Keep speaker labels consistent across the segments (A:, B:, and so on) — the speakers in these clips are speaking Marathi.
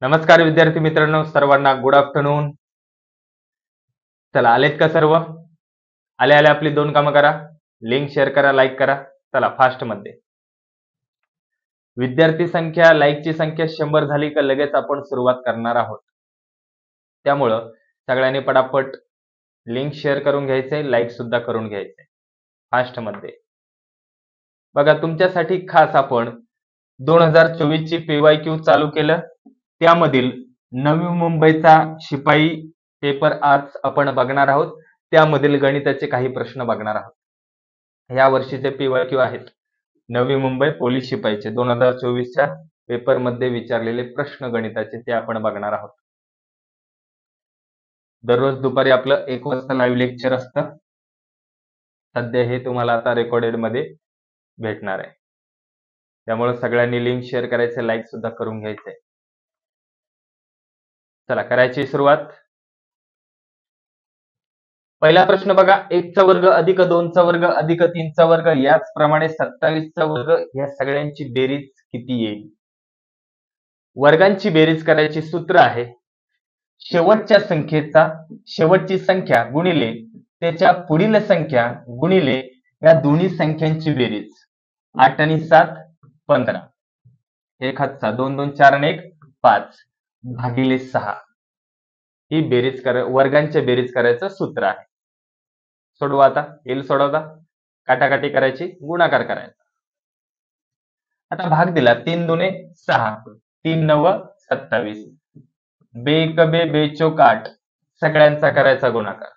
A: नमस्कार विद्यार्थी मित्रांनो, सर्वांना गुड आफ्टरनून. चला, आलेत का सर्व? आले आपली 2 कामं करा. लिंक शेअर करा, लाईक करा. चला फास्ट मध्ये. विद्यार्थी संख्या, लाईकची संख्या 100 झाली का लगेच आपण सुरुवात करणार आहोत. त्यामुळं सगळ्यांनी पटापट लिंक शेअर करून घ्यायचे, लाईक सुद्धा करून घ्यायचे फास्ट मध्ये. बघा, तुमच्यासाठी खास आपण 2024 ची PYQ चालू केलं. त्यामधील नवी मुंबईचा शिपाई पेपर आज आपण बघणार आहोत. त्यामधील गणिताचे काही प्रश्न बघणार आहोत. या वर्षीचे PYQ आहेत नवी मुंबई पोलीस शिपाईचे 2024 च्या पेपर मध्ये विचारलेले प्रश्न गणिताचे, ते आपण बघणार आहोत. दररोज दुपारी आपलं 1 वाजता लाईव्ह लेक्चर असतं. सध्या हे तुम्हाला आता रेकॉर्डेड मध्ये भेटणार आहे. त्यामुळे सगळ्यांनी लिंक शेअर करायचे, लाईक सुद्धा करून घ्यायचे. चला, करायची सुरुवात. पहिला प्रश्न बघा, 1 चा वर्ग अधिक 2 चा वर्ग अधिक 3 चा वर्ग याचप्रमाणे 27 चा वर्ग या सगळ्यांची बेरीज किती येईल? वर्गांची बेरीज करायची सूत्र आहे शेवटची संख्या गुणिले त्याच्या पुढील संख्या गुणिले या दोन्ही संख्यांची बेरीज. 8 आणि 7 15, 1 हातचा 2 2 4 आणि 1 5 भागिले 6. ही बेरीज वर्गांच्या बेरीज करायचं सूत्र आहे. सोडवा आता. येईल सोडवता. काटाकाटी करायची, गुणाकार करायचा. आता भाग दिला. 3 दुने 6, 3 9 27, बेक बे बेचोक 8, सगळ्यांचा करायचा गुणाकार.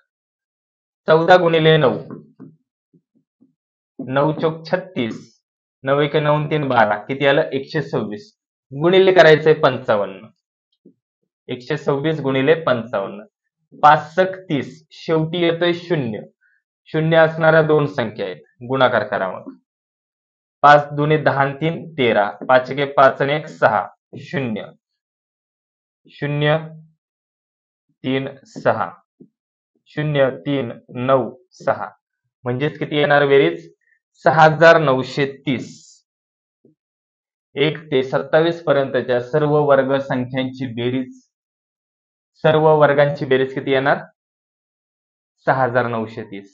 A: 14 गुणिले 9, 9 चोक 36, 9 1 9 3 12, किती आलं? 126 गुणिले करायचंय 55. 126 गुणिले 55, 5 सक 30, शेवटी येतोय 0. 0 असणाऱ्या 2 संख्या आहेत, गुणाकार करा. मग 5 दुने 10 आणि 3 13, 5 1 5 आणि 1 6, 0 0 3 6, 0 3 9 6, म्हणजेच किती येणार बेरीज? 6930. 1 ते 27 पर्यंतच्या सर्व वर्ग संख्यांची बेरीज, सर्व वर्गांची बेरीज किती येणार? 6930.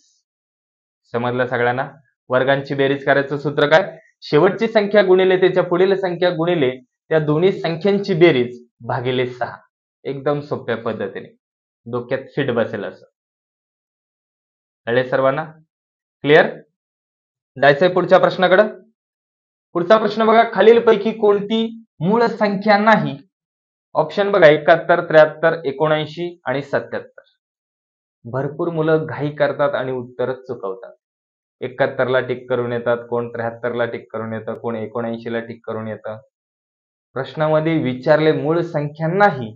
A: समजलं सगळ्यांना? वर्गांची बेरीज करायचं सूत्र काय? शेवटची संख्या गुणिले त्याच्या पुढील संख्या गुणिले त्या दोन्ही संख्यांची बेरीज भागिले 6. एकदम सोप्या पद्धतीने, डोक्यात फिट बसेल असं. कळले सर्वांना? क्लिअर? जायचंय पुढच्या प्रश्नाकडे. पुढचा प्रश्न बघा, खालीलपैकी कोणती मूळ संख्या नाही? ऑप्शन बघा, 71 73 79 आणि 77. भरपूर मुलं घाई करतात आणि उत्तर चुकवतात. 71 ला टिक करून येतात, कोण 73 ला टिक करून येतं, कोण 79 ला टिक करून येतं. प्रश्नामध्ये विचारले मूळ संख्या नाही,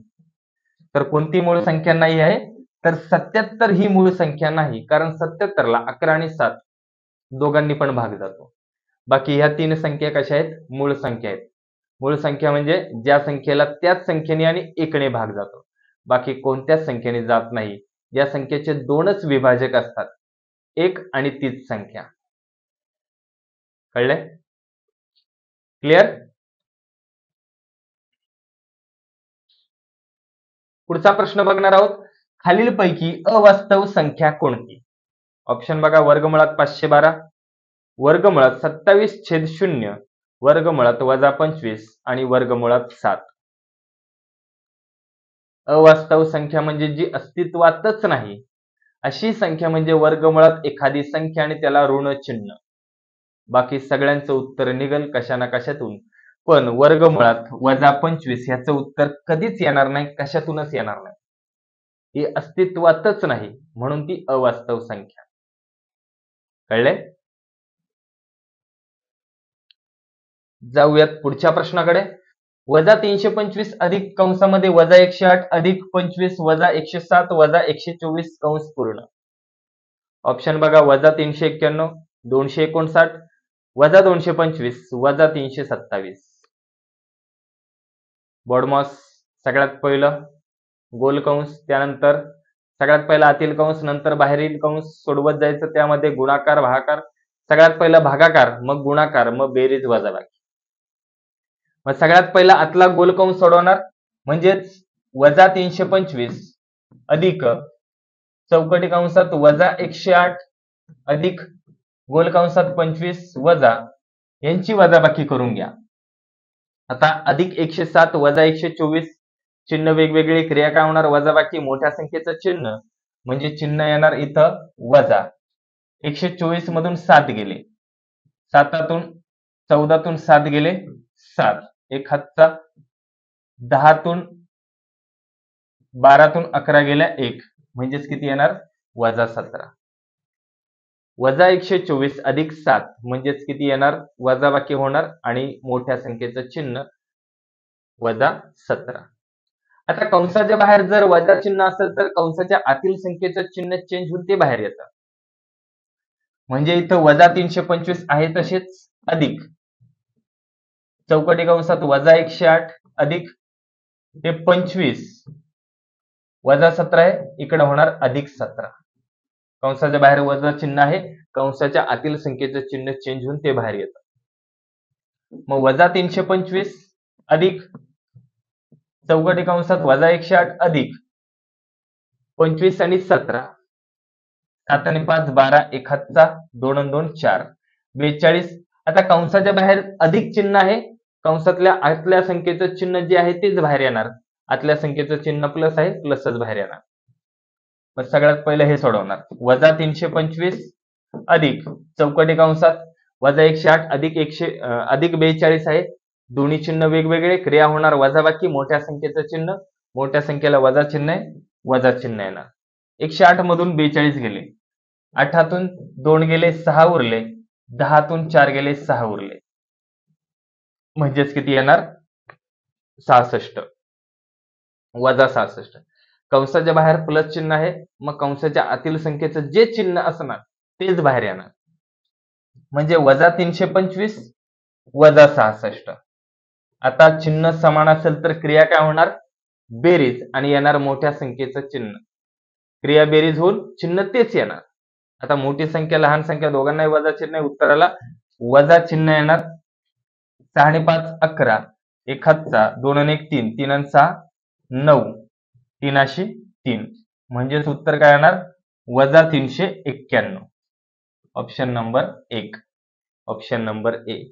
A: तर कोणती मूळ संख्या नाही आहे? तर 77 ही मूळ संख्या नाही, कारण 77 ला 11 आणि 7 दोघांनी पण भाग जातो. बाकी ह्या 3 संख्या कशा आहेत? मूळ संख्या आहेत. मूळ संख्या म्हणजे ज्या संख्येला त्याच संख्येने आणि 1 ने भाग जातो, बाकी कोणत्याच संख्येने जात नाही. या संख्येचे 2च विभाजक असतात, 1 आणि तीच संख्या. कळले? क्लिअर? पुढचा प्रश्न बघणार आहोत, खालीलपैकी अवास्तव संख्या कोणती? ऑप्शन बघा, वर्गमुळात 512, वर्गमुळात 27/0, वर्गमुळात -25 आणि वर्गमुळात 7. अवास्तव संख्या म्हणजे जी अस्तित्वातच नाही अशी संख्या म्हणजे वर्गमुळात एखादी संख्या आणि त्याला ऋण चिन्ह. बाकी सगळ्यांचं उत्तर निघल कशा ना कशातून, पण वर्गमुळात -25 ह्याचं उत्तर कधीच येणार नाही, कशातूनच येणार नाही. ही अस्तित्वातच नाही, म्हणून ती अवास्तव संख्या. कळले? जाऊयात पुढच्या प्रश्नाकडे. -325 अधिक कंसामध्ये -108 अधिक 25 -107 -124 कंस पूर्ण. ऑप्शन बघा, -391, 259, -225 -327. बॉडमॉस सगळ्यात पहिलं गोल कंस, त्यानंतर सगळ्यात पहिला आतील कंस, नंतर बाहेरील कंस सोडवत जायचं. त्यामध्ये गुणाकार भागाकार, सगळ्यात पहिला भागाकार, मग गुणाकार, मग बेरीज वजाबाकी. मग सगळ्यात पहिला आतला गोल कंस सोडवणार, म्हणजेच वजा 325 अधिक चौकटी कंसात वजा 108 अधिक गोल कंसात 25 वजा यांची वजाबाकी करून घ्या. आता अधिक 107 वजा 124 चिन्ह वेगवेगळी क्रिया काय होणार? वजाबाकी मोठ्या संख्येचं चिन्ह म्हणजे चिन्ह येणार इथं वजा. 124 मधून 7 गेले, 14तून 7 गेले 7, एक हातचा 10तून 12तून 11 गेल्या 1, म्हणजेच किती येणार? वजा 17. वजा 124 अधिक 7 म्हणजेच किती येणार? वजाबाकी होणार आणि मोठ्या संख्येचं चिन्ह वजा 17. आता कंसाच्या बाहेर जर वजा चिन्ह असेल तर कंसाच्या आतील संख्येचं चिन्ह चेंज होऊन ते बाहेर येतं. म्हणजे इथं वजा 325 आहे तसेच अधिक चौकटी कंसात वजा 108 अधिक हे 25 वजा 17 आहे, इकडे होणार अधिक 17. कंसाच्या बाहेर वजा चिन्ह आहे, कंसाच्या आतील संख्येचं चिन्ह चेंज होऊन ते बाहेर येतं. मग वजा 325 अधिक चौकटी कंसात वजा 108 अधिक 25 आणि 17, 7 आणि 5 12, एक हातचा 2 आणि 2 4, 42. आता कंसाच्या बाहेर अधिक चिन्ह आहे, कंसातल्या आतल्या संख्येचं चिन्ह जे आहे तेच बाहेर येणार. आतल्या संख्येचं चिन्ह प्लस आहे, प्लसच बाहेर येणार. मग सगळ्यात पहिलं हे सोडवणार. वजा 325 अधिक चौकटी कंसात वजा 108 अधिक 42 आहे, दोन्ही चिन्ह वेगवेगळे, क्रिया होणार वजाबाकी मोठ्या संख्येचं चिन्ह, मोठ्या संख्येला वजा चिन्ह आहे, वजा चिन्ह येणार. 108 मधून 42 गेले, 8तून 2 गेले 6 उरले, 10तून 4 गेले 6 उरले, म्हणजेच किती येणार? 66 वजा 66. कंसाच्या बाहेर प्लस चिन्ह आहे, मग कंसाच्या आतील संख्येचं जे चिन्ह असणार तेच बाहेर येणार. म्हणजे वजा 325 वजा 66. आता चिन्ह समान असेल तर क्रिया काय होणार? बेरीज, आणि येणार मोठ्या संख्येचं चिन्ह. क्रिया बेरीज होऊन चिन्ह तेच येणार. आता मोठी संख्या लहान संख्या दोघांनाही वजा चिन्ह आहे, उत्तराला वजा चिन्ह येणार. 6 आणि 5 11, एक हातचा 2 आणि 1 3, 3 आणि 6 9, 3 अशी 3, म्हणजेच उत्तर काय येणार? वजा 391. Option number 1, option number A.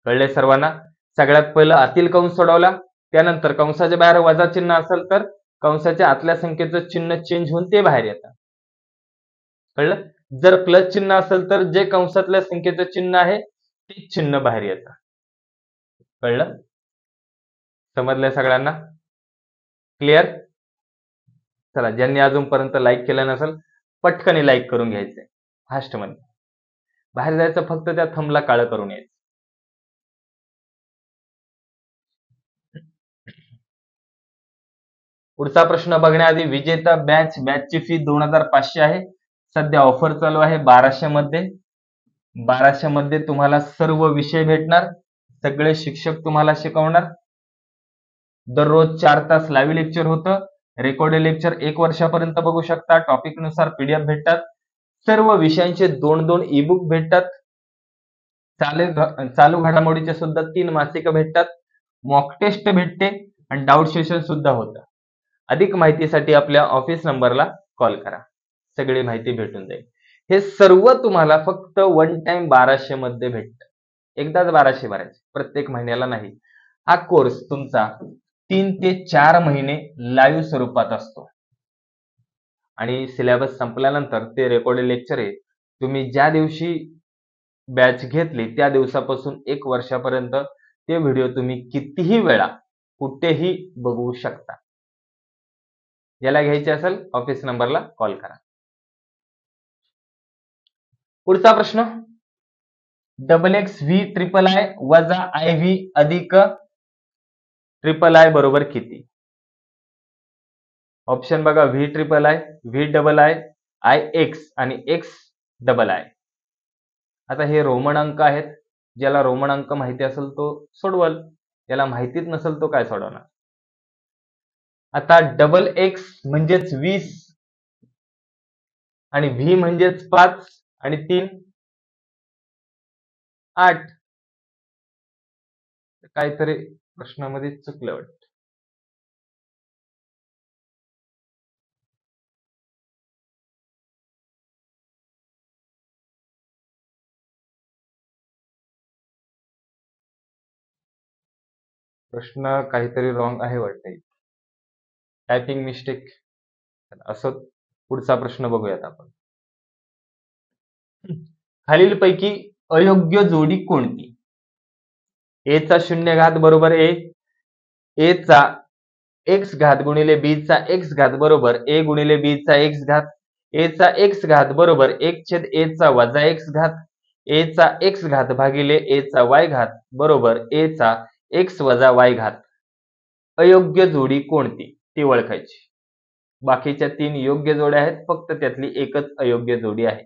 A: कळले सर्वांना? सगळ्यात पहिलं आतील कंस सोडवला, त्यानंतर कंसाच्या बाहेर वजा चिन्ह असेल तर कंसाच्या आतल्या संख्येचं चिन्ह चेंज होऊन ते बाहेर येतं. कळलं? जर प्लस चिन्ह असेल तर जे कंसातल्या संख्येचं चिन्ह आहे ते चिन्ह बाहेर येतं. कळलं? समजलंय सगळ्यांना? क्लिअर? चला, ज्यांनी अजूनपर्यंत लाईक केलं नसेल पटकन लाईक करून घ्यायचंय फास्ट मध्ये. बाहेर जायचं फक्त त्या थंबला काळं करून यायचं. पुढचा प्रश्न बघण्याआधी विजेता बॅचची फी 2500 आहे. सध्या ऑफर चालू आहे 1200 मध्ये. 1200 मध्ये तुम्हाला सर्व विषय भेटणार, सगळे शिक्षक तुम्हाला शिकवणार. दररोज 4 तास लाईव्ह लेक्चर होतं, रेकॉर्डेड लेक्चर 1 वर्षापर्यंत बघू शकता. टॉपिक नुसार पीडीएफ भेटतात, सर्व विषयांचे 2 ई बुक भेटतात. चालू घडामोडीचे सुद्धा 3 मासिक भेटतात. मॉक टेस्ट भेटते आणि डाऊट सेशन सुद्धा होतं. अधिक माहितीसाठी आपल्या ऑफिस नंबरला कॉल करा, सगळी माहिती भेटून जाईल. हे सर्व तुम्हाला फक्त वन टाइम 1200 मध्ये भेटतं. एकदाच 1200 भरायचे, प्रत्येक महिन्याला नाही. हा कोर्स तुमचा 3 ते 4 महिने लाईव्ह स्वरूपात असतो आणि सिलेबस संपल्यानंतर ते रेकॉर्डेड लेक्चर आहे. तुम्ही ज्या दिवशी बॅच घेतली त्या दिवसापासून 1 वर्षापर्यंत ते व्हिडिओ तुम्ही कितीही वेळा कुठेही बघू शकता. याला घ्यायचे असेल ऑफिस नंबरला कॉल करा. पुढचा प्रश्न, XXV वजा IV अधिक III बरोबर किती? ऑप्शन बघा, VIII, VII, IX आणि XII. आता हे रोमन अंक आहेत, ज्याला रोमन अंक माहिती असेल तो सोडवल, याला माहितीच नसेल तो काय सोडवणार. आता XX म्हणजेच 20 आणि V म्हणजेच 5 आणि 3 8. काहीतरी प्रश्नामध्ये चुकलं वाटतं. प्रश्न काहीतरी रॉंग आहे वाटते. Typing mistake. असो, पुढचा प्रश्न बघूयात आपण. खालीलपैकी अयोग्य जोडी कोणती? ए चा शून्य घात बरोबर ए चा एक्स घात गुणिले बी चा एक्स घात बरोबर ए गुणिले बी चा एक्स घात. ए चा एक्स घात बरोबर 1 ए चा वजा एक्स घात. ए चा एक्स घात भागिले ए चा वाय घात बरोबर ए चा एक्स वजा वाय घात. अयोग्य जोडी कोणती ती ओळखायची. बाकीच्या 3 योग्य जोड्या आहेत, फक्त त्यातली एकच अयोग्य जोडी आहे.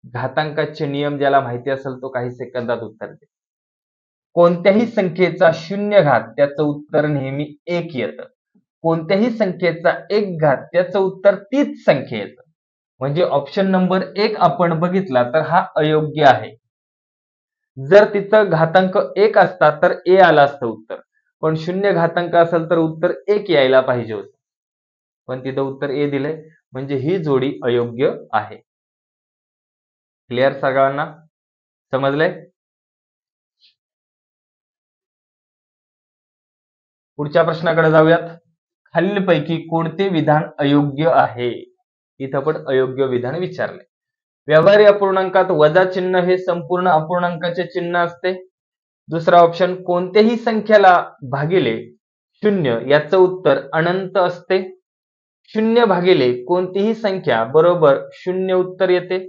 A: घातांकाचे नियम ज्याला माहिती असेल तो काही सेकंदात उत्तर दे. कोणत्याही संख्येचा शून्य घात त्याचं उत्तर नेहमी 1 येतं. कोणत्याही संख्येचा 1 घात त्याचं उत्तर तीच संख्या येतं. म्हणजे ऑप्शन नंबर 1 आपण बघितला तर हा अयोग्य आहे. जर तिथं घातांक 1 असता तर ए आलं असतं उत्तर, पण शून्य घातांक असेल तर उत्तर 1 यायला पाहिजे होतं, पण तिथं उत्तर ए दिलंय, म्हणजे ही जोडी अयोग्य आहे. क्लिअर सगळ्यांना? समजलंय? पुढच्या प्रश्नाकडे जाऊयात. खालीलपैकी कोणते विधान अयोग्य आहे? इथं पण अयोग्य विधान विचारले. व्यवहारी अपूर्णांकात वजा चिन्ह हे संपूर्ण अपूर्णांकाचे चिन्ह असते. दुसरा ऑप्शन, कोणत्याही संख्याला भागिले शून्य याचं उत्तर अनंत असते. शून्य भागिले कोणतीही संख्या बरोबर शून्य उत्तर येते.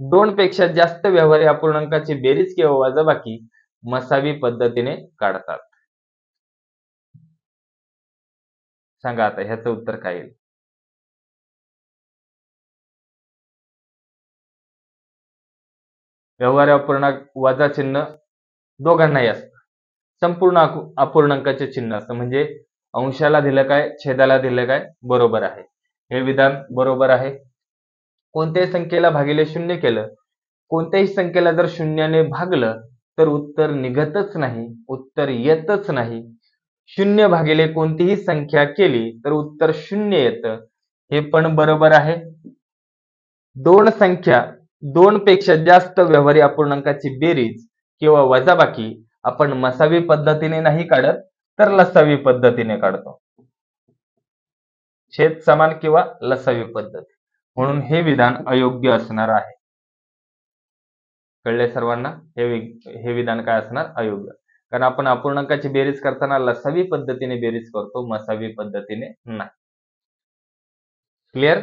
A: 2 पेक्षा जास्त व्यवहारी अपूर्णांकाची बेरीज किंवा वजाबाकी मसावी पद्धतीने काढतात. सांगा आता ह्याचं उत्तर काय येईल? व्यवहारी अपूर्णांक वजा चिन्ह दोघांनाही असतं. संपूर्ण अपूर्णांकाचे चिन्ह असतं, म्हणजे अंशाला दिलं काय, छेदाला दिलं काय, बरोबर आहे. हे विधान बरोबर आहे. कोणत्याही संख्येला भागिले शून्य केलं, कोणत्याही संख्येला जर शून्याने भागलं तर उत्तर निघतच नाही, उत्तर येतच नाही. शून्य भागिले कोणतीही संख्या केली तर उत्तर शून्य येतं, हे पण बरोबर आहे. 2 संख्या 2 पेक्षा जास्त व्यवहारी अपूर्णांकाची बेरीज किंवा वजाबाकी आपण मसावी पद्धतीने नाही काढत, तर लसावी पद्धतीने काढतो. छेद समान किंवा लसावी पद्धत. म्हणून हे विधान अयोग्य असणार आहे. कळले सर्वांना? हे विधान काय असणार? अयोग्य. कारण आपण अपूर्णांकाची बेरीज करताना लसावी पद्धतीने बेरीज करतो, मसावी पद्धतीने नाही. क्लिअर?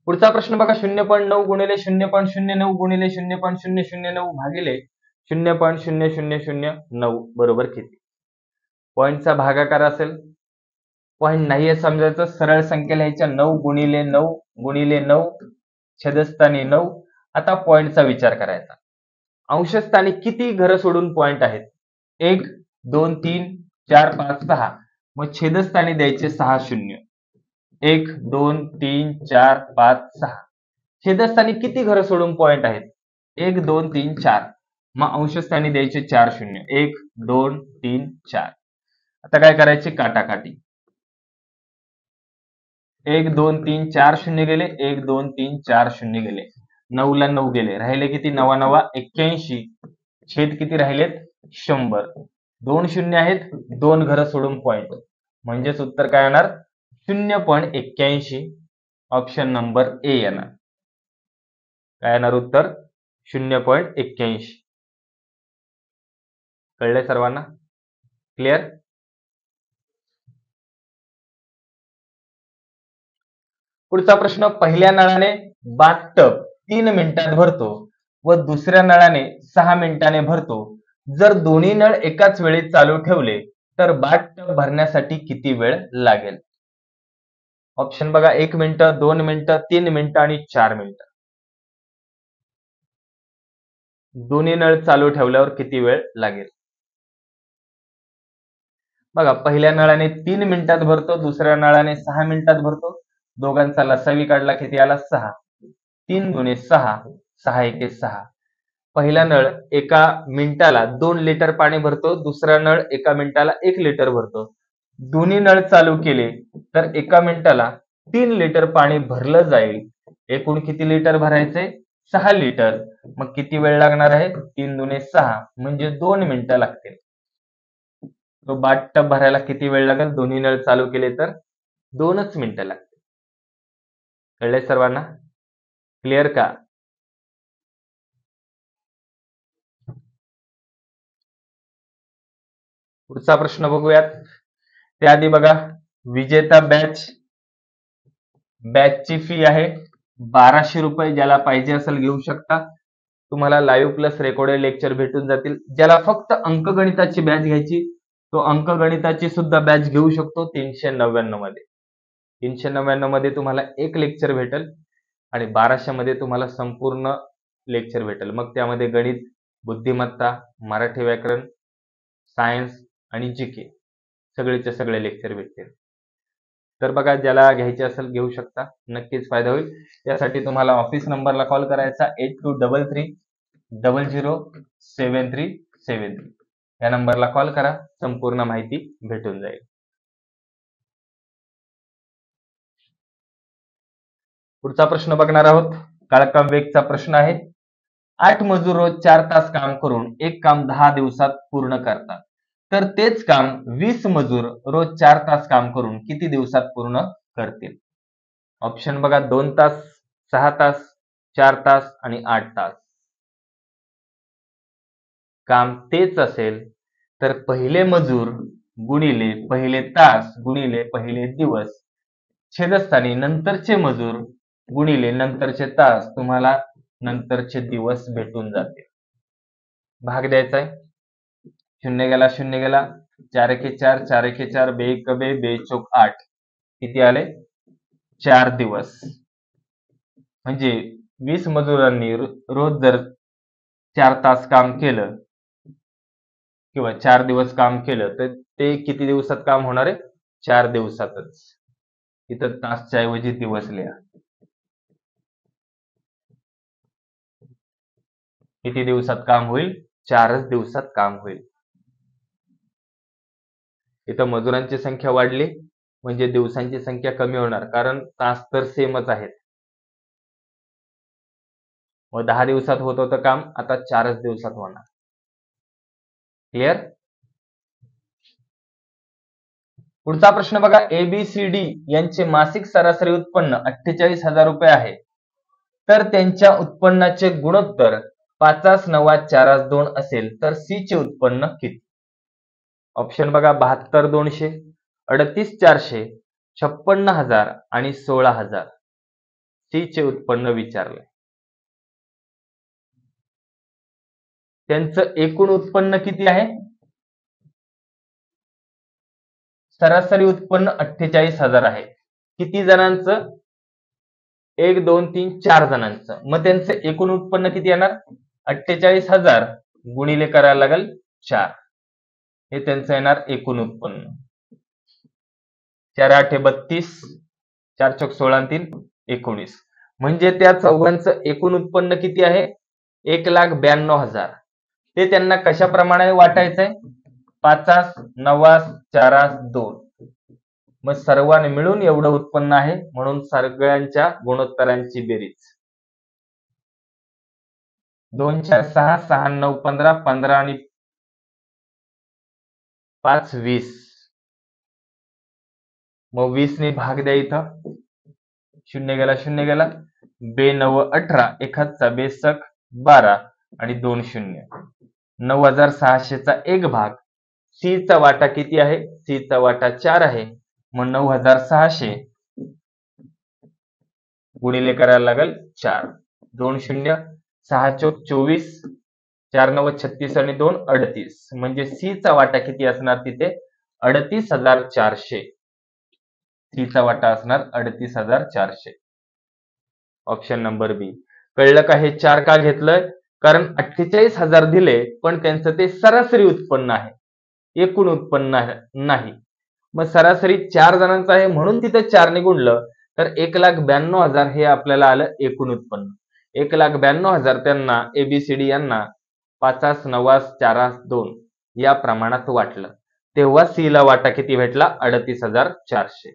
A: पुढचा प्रश्न बघा. 0.9 गुणिले 0.09 गुणिले 0.009 भागिले 0.0009 बरोबर किती? पॉईंटचा भागाकार असेल. पॉईंट नाहीये समजायचं, सरळ संख्या लिहायच्या. 9 गुणिले 9 गुणिले 9 छेदस्थानी 9. आता पॉईंटचा विचार करायचा. अंशस्थानी किती घरं सोडून पॉईंट आहेत? 1 2 3 4 5 6. मग छेदस्थानी द्यायचे 6 शून्य. 1 2 3 4 5 6. छेदस्थानी किती घरं सोडून पॉईंट आहेत? 1 2 3 4. मग अंशस्थानी द्यायचे 4 शून्य. 1 2 3 4. आता काय करायचे? काटाकाटी. 1 2 3 4 शून्य गेले. 1 2 3 4 शून्य गेले. 9 ला 9 गेले. राहिले किती? 9 9 81. छेद किती राहिलेत? 100. 2 शून्य आहेत, 2 घरं सोडून पॉईंट, म्हणजेच उत्तर काय येणार? 0.81. ऑप्शन नंबर ए येणार. काय येणार उत्तर? 0.81. कळले सर्वांना? क्लिअर? पुढचा प्रश्न. पहिल्या नळाने बाथटब 3 मिनिटात भरतो व दुसऱ्या नळाने 6 मिनिटाने भरतो. जर दोन्ही नळ एकाच वेळी चालू ठेवले तर बाथटब भरण्यासाठी किती वेळ लागेल? ऑप्शन बघा. 1 मिनिट, 2 मिनिट, 3 मिनिट आणि 4 मिनिट. दोन्ही नळ चालू ठेवल्यावर किती वेळ लागेल? बघा, पहिल्या नळाने 3 मिनिटात भरतो, दुसऱ्या नळाने 6 मिनिटात भरतो. दोघांचा लसावी काढला, किती आला? 6. 3 गुणे 6, 6 एके 6. पहिला नळ एका मिनिटाला 2 लिटर पाणी भरतो, दुसरा नळ एका मिनिटाला 1 लिटर भरतो. दोन्ही नळ चालू केले तर एका मिनिटाला 3 लिटर पाणी भरलं जाईल. एकूण किती लिटर भरायचे? 6 लिटर. मग किती वेळ लागणार आहे? 3 दुणे 6 म्हणजे 2 मिनिटं लागतील. तो बाथटब भरायला किती वेळ लागेल? दोन्ही नळ चालू केले तर 2च मिनिटं लागतील. कळलंय सर्वांना? क्लिअर का? पुढचा प्रश्न बघूयात. त्याआधी बघा, विजेता बॅचची फी आहे 1200 रुपये. ज्याला पाहिजे असेल घेऊ शकता. तुम्हाला लाईव्ह प्लस रेकॉर्डेड लेक्चर भेटून जातील. ज्याला फक्त अंकगणिताची बॅच घ्यायची तो अंकगणिताची सुद्धा बॅच घेऊ शकतो 399 मध्ये. 399 मध्ये तुम्हाला एक लेक्चर भेटेल आणि 1200 मध्ये तुम्हाला संपूर्ण लेक्चर भेटेल. मग त्यामध्ये गणित, बुद्धिमत्ता, मराठी व्याकरण, सायन्स आणि जीके सगळेचे सगळे लेक्चर भेटतील. तर बघा, ज्याला घ्यायचे असेल घेऊ शकता. नक्कीच फायदा होईल. यासाठी तुम्हाला ऑफिस नंबरला कॉल करायचा 8233007373. या नंबरला कॉल करा, संपूर्ण माहिती भेटून जाईल. पुढचा प्रश्न बघणार आहोत. काळकाम वेगचा प्रश्न आहे. 8 मजूर रोज 4 तास काम करून एक काम 10 दिवसात पूर्ण करतात. तर तेच काम 20 मजूर रोज 4 तास काम करून किती दिवसात पूर्ण करतील? ऑप्शन बघा, 2 तास, 6 तास, 4 तास आणि 8 तास. काम तेच असेल तर पहिले मजूर गुणिले पहिले तास गुणिले पहिले दिवस छेदस्थानी नंतरचे मजूर गुणिले नंतरचे तास, तुम्हाला नंतरचे दिवस भेटून जातील. भाग द्यायचा आहे. 0 गेला 0 गेला, 4 एके 4, 4 एके 4, बे एक बे, बे चोक 8. किती आले? 4 दिवस. म्हणजे 20 मजुरांनी रोज जर 4 तास काम केलं किंवा 4 दिवस काम केलं तर ते किती दिवसात काम होणार आहे? 4 दिवसातच. इथं तासच्या ऐवजी दिवस लिहा. किती दिवसात काम होईल? 4च दिवसात काम होईल. इथं मजुरांची संख्या वाढली म्हणजे दिवसांची संख्या कमी होणार, कारण तास तर सेमच आहेत. मग 10 दिवसात होत होतं काम, आता 4च दिवसात होणार. क्लिअर? पुढचा प्रश्न बघा. ABCD यांचे मासिक सरासरी उत्पन्न 48,000 रुपये आहे. तर त्यांच्या उत्पन्नाचे गुणोत्तर 5,9,4,2 असेल तर C चे उत्पन्न किती? ऑप्शन बघा, 72,200, 38,400, 56,000 आणि 16,000. C चे उत्पन्न विचारले. त्यांचं एकूण उत्पन्न किती आहे? सरासरी उत्पन्न 48,000 आहे. किती जणांचं? 1, 2, 3, 4 जणांचं. मग त्यांचं एकूण उत्पन्न किती येणार? 48,000 गुणिले करायला लागेल 4. हे त्यांचं येणार एकूण उत्पन्न. 4 8 32, 4 चौक 16 आणि 3 19. म्हणजे त्या चौघांचं एकूण उत्पन्न किती आहे? 1,92,000. ते त्यांना कशाप्रमाणे वाटायचंय? 5, 9, 4, 2. मग सर्वांनी मिळून एवढं उत्पन्न आहे, म्हणून सगळ्यांच्या गुणोत्तरांची बेरीज 2 4 6, 6 9 15, 15 आणि 5 20. मग 20 ने भाग द्या. इथं 0 गेला 0 गेला, बे 9 18, एखादचा बेसक 12 आणि 2 0. 9,600चा एक भाग. C चा वाटा किती आहे? C चा वाटा 4 आहे. मग 9,600 गुणिले करायला लागेल 4. 2 0, 6 चौक 24, 4 9 36 आणि 2 38. म्हणजे C चा वाटा किती असणार तिथे? 38,400. C चा वाटा असणार 38,400. ऑप्शन नंबर बी. कळलं का हे 4 का घेतलंय? कारण 48,000 दिले, पण त्यांचं ते सरासरी उत्पन्न आहे, एकूण उत्पन्न नाही. मग सरासरी 4 जणांचं आहे म्हणून तिथं 4 ने गुणलं तर 1,92,000 हे आपल्याला आलं एकूण उत्पन्न. 1,92,000 त्यांना ABCD यांना 5, 9, 4, 2 या प्रमाणात वाटलं. तेव्हा C ला वाटा किती भेटला? 38,400.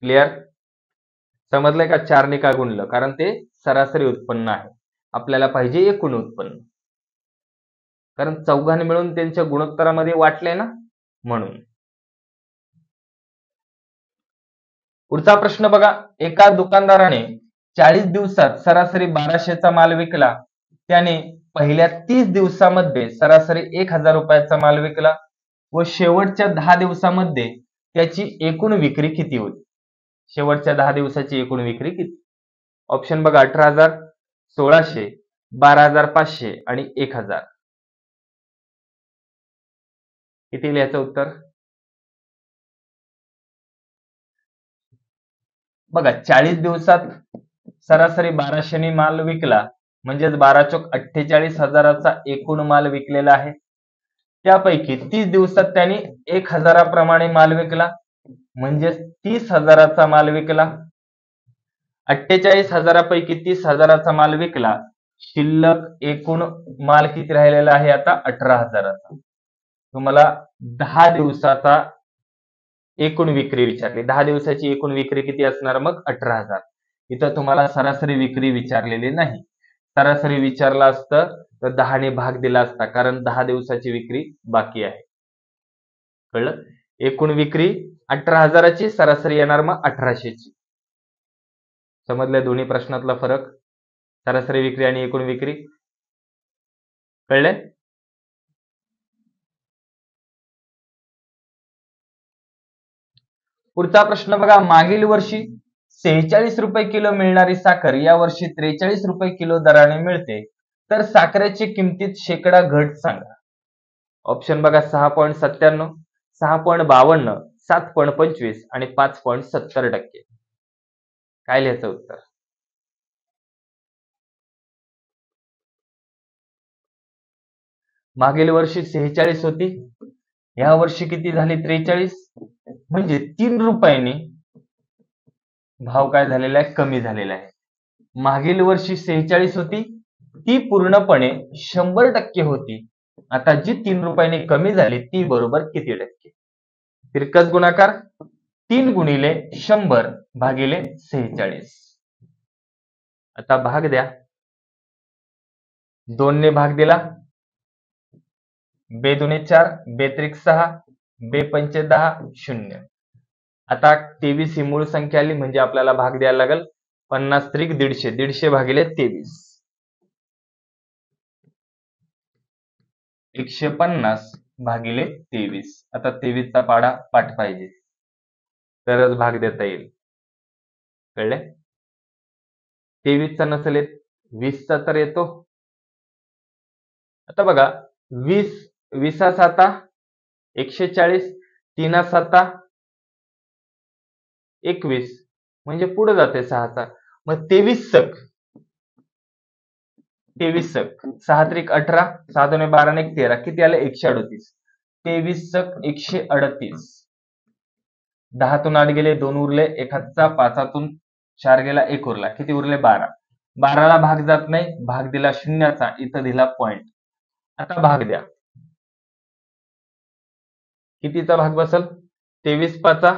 A: क्लिअर? समजलंय का 4 ने का गुणलं? कारण ते सरासरी उत्पन्न आहे. आपल्याला पाहिजे एकूण उत्पन्न. कारण चौघांनी मिळून त्यांच्या गुणोत्तरामध्ये वाटले ना, म्हणून. पुढचा प्रश्न बघा, एका दुकानदाराने 40 दिवसात सरासरी 1200चा माल विकला. त्याने पहिल्या 30 दिवसामध्ये सरासरी 1000 रुपयाचा माल विकला व शेवटच्या 10 दिवसामध्ये त्याची एकूण विक्री किती होती? शेवटच्या 10 दिवसाची एकूण विक्री किती? ऑप्शन बघा, 18,000, 1600, 12,500 आणि 1000. किती येईल याचं उत्तर? बघा, 40 दिवसात सरासरी 1200 माल विकला, म्हणजेच 12 चोक 48,000चा एकूण माल विकलेला आहे. त्यापैकी 30 दिवसात त्यांनी 1000 प्रमाणे माल विकला, म्हणजेच 30,000चा माल विकला. 48,000 पैकी 30,000चा माल विकला. शिल्लक एकूण माल किती राहिलेला आहे आता? 18,000चा. तुम्हाला 10 दिवसाचा एकूण विक्री विचारली. 10 दिवसाची एकूण विक्री किती असणार मग? 18,000. इथं तुम्हाला सरासरी विक्री विचारलेली नाही. सरासरी विचारला असतं तर 10 ने भाग दिला असता, कारण 10 दिवसाची विक्री बाकी आहे. कळलं? एकूण विक्री 18,000ची, सरासरी येणार मग 1800ची. समजलं दोन्ही प्रश्नातला फरक? सरासरी विक्री आणि एकूण विक्री. कळले? पुढचा प्रश्न बघा, मागील वर्षी 46 रुपये किलो मिळणारी साखर या वर्षी 43 रुपये किलो दराने मिळते, तर साखरेची किमतीत शेकडा घट सांगा. ऑप्शन बघा, 6.97, 6.52, 7.25 आणि 5.70%. काय लिहायचं उत्तर? मागील वर्षी 46 होती, या वर्षी किती झाली? 43, म्हणजे 3 रुपयांनी भाव काय झालेला आहे? कमी झालेला आहे. मागील वर्षी 46 होती, ती पूर्णपणे 100% होती. आता जी 3 रुपयांनी कमी झाली ती बरोबर किती टक्के? तिरकस गुणाकार 3 गुणिले 100 भागिले 46. आता भाग द्या. 2 ने भाग दिला, 2 दुणे 4, 2 त्रिक 6, 2 पंचे 10, 0. आता 23 ही मूळ संख्या आली, म्हणजे आपल्याला भाग द्यायला लागेल. 50 त्रिक 150, 150 भागिले 23, 150 भागिले 23. आता 23 चा पाढा पाठ पाहिजे तरच भाग देता येईल. कळले? 23 चा नसेल येत, 20 चा तर येतो. आता बघा, 20, 20 साता 140, 3 साता 21, म्हणजे पुढे जाते 6चा. मग 23 सक, 23 सक 6 त्रिक 18, 6 दुणे 12 आणि 13, किती आले? 138. 23 सक 138. 10 तून 8 गेले, 2 उरले, 1 हातचा, 5 4 गेला, 1 उरला, किती उरले? 12. 12ला भाग जात नाही, भाग दिला शून्याचा, इथं दिला पॉइंट. आता भाग द्या. कितीचा भाग बसल? 23 पाचा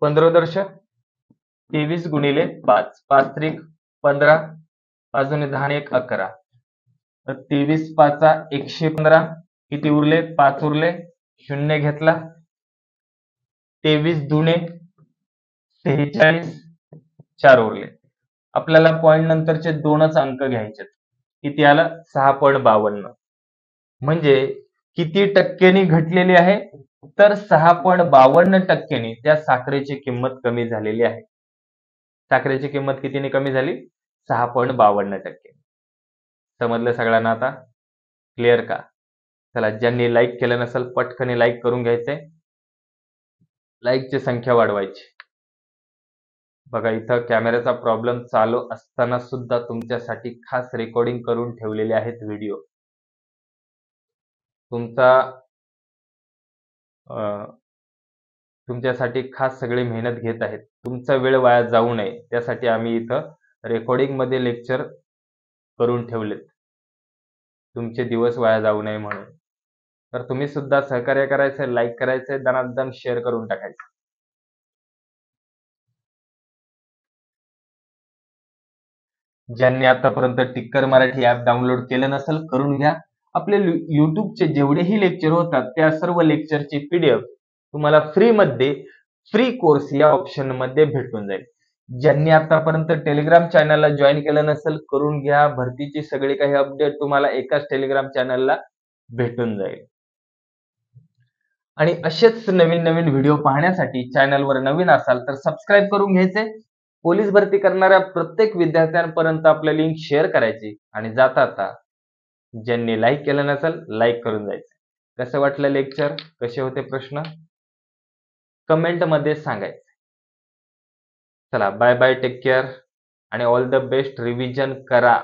A: 15 दर्श, 23 गुणिले 5, 5 त्रिक 15, 5 दुणे 10 आणि 1 11. तर 23 पाचा 115, किती उरले? 5 उरले, 0 घेतला. 23 दुणे 46, 4 उरले. आपल्याला पॉइंट नंतरचे 2च अंक घ्यायचे. किती आलं? 6.52. म्हणजे किती टक्क्यांनी घटलेली आहे? तर 6.52% त्या साखरेची किंमत कमी झालेली आहे. साखरेची किंमत कितीने कमी झाली? 6.52%. समजलं सगळ्यांना आता? क्लिअर का? चला, ज्यांनी लाईक केलं नसेल पटकन लाईक करून घ्यायचंय. लाईकची संख्या वाढवायची. बघा, इथं कॅमेऱ्याचा प्रॉब्लेम चालू असताना सुद्धा तुमच्यासाठी खास रेकॉर्डिंग करून ठेवलेले आहेत व्हिडिओ. तुमच्यासाठी खास सगळे मेहनत घेत आहेत. तुमचा वेळ वाया जाऊ नये त्यासाठी आम्ही इथं रेकॉर्डिंग मध्ये लेक्चर करून ठेवलेत, तुमचे दिवस वाया जाऊ नये म्हणून. तर तुम्ही सुद्धा सहकार्य करायचं, लाईक करायचं, दणादण शेअर करून टाकायचं. ज्यांनी आतापर्यंत टिक्कर मराठी ऍप डाउनलोड केलं नसेल करून घ्या. आपले युट्यूबचे जेवढेही लेक्चर होतात त्या सर्व लेक्चरची PDF तुम्हाला फ्रीमध्ये फ्री कोर्स या ऑप्शन मध्ये भेटून जाईल. ज्यांनी आतापर्यंत टेलिग्राम चॅनलला जॉईन केलं नसेल करून घ्या. भरतीची सगळी काही अपडेट तुम्हाला एकाच टेलिग्राम चॅनलला भेटून जाईल. आणि असेच नवीन नवीन व्हिडिओ पाहण्यासाठी चॅनलवर नवीन असाल तर सबस्क्राईब करून घ्यायचे. पोलीस भरती करणाऱ्या प्रत्येक विद्यार्थ्यांपर्यंत आपलं लिंक शेअर करायची आणि जाता ज्यांनी लाईक केलं नसेल लाईक करून जायचं. कसं वाटलं लेक्चर, कसे होते प्रश्न, कमेंट मध्ये सांगायचं. चला बाय बाय, टेक केअर आणि ऑल द बेस्ट. रिव्हिजन करा.